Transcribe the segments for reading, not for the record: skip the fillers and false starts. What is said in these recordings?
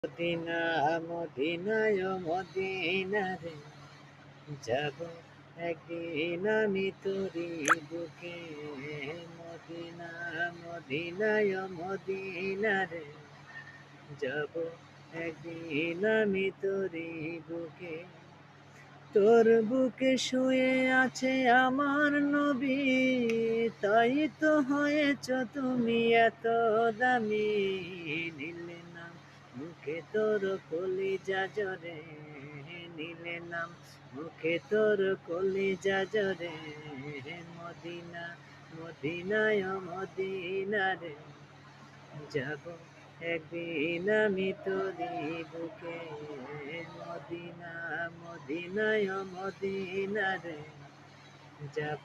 Medina মদিনায় Medina রে যাব একদিন আমি তোরি বুকে। মদিনা মদিনায় মদিনা রে যাব একদিন আমি তোরি বুকে। তোর বুকে শুয়ে আছে আমার নবী, তাই তো হয়েছ তুমি এত দামি। নিলে নাম মুখে তোর কলিজা জরে, নিলে নাম মুখে তোর কলিজা জরে। মদিনা মদিনায় মদিনা রে যাব একদিন আমি তোরি বুকে। মদিনা মদিনায় মদিনা রে যাব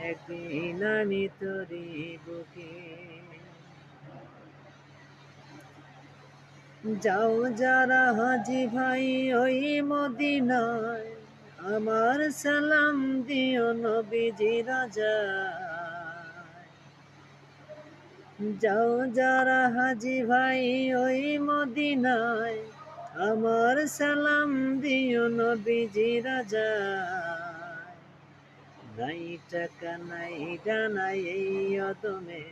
একদিন আমি তোরি বুকে। যাও যারা হাজি ভাই ওই মদিনায়, আমার সালাম দিও নবীজি রাজা। যাও যারা হাজি ভাই ওই মদিনায়, আমার সালাম দিও নবীজি রাজা। নাই টাকা নাই ডানাই এই অদমে,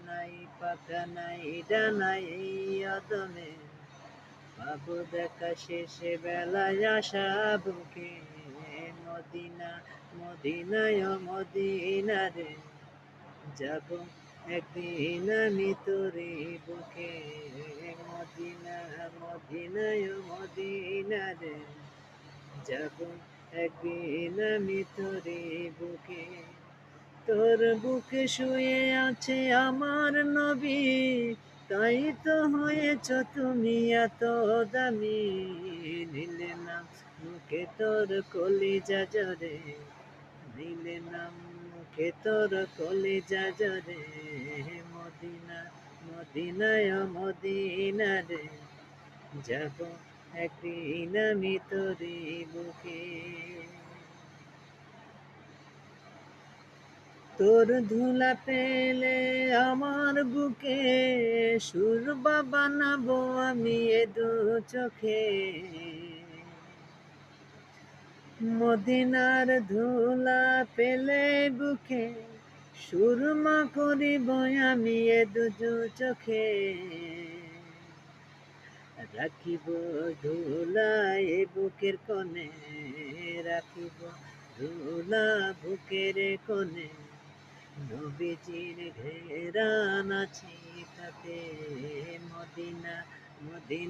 নাই পাকা নাই ডানাই এই অদমে, বাবু দেখা শেষে বেলায় আসা বুকে। মদিনা মদিনায় মদিনা রে যাব একদিন আমি তোরি বুকে। মদিনা মদিনায় মদিনা রে যাব একদিন আমি তোরি বুকে। তোর বুকে শুয়ে আছে আমার নবী, তাই তো হয়েছ তুমি এত দামি। নিলে নাম মুখে তোর কলিজা জরে, নিলে নাম মুখে তোর কলিজা জরে। মদিনা মদিনায় মদিনা রে যাব একদিন আমি তোরি বুকে। তোর ধুলা পেলে আমার বুকে সুরবা বানাবো আমি এ দু চোখে। মদিনার ধুলা পেলে বুকে সুরমা করিব আমি এ দু চোখে। রাখিব ধুলা এ বুকের কোণে, রাখিব ধুলা বুকের কোণে। নবীজির ঘেরান আছে তাতে। Medina Medina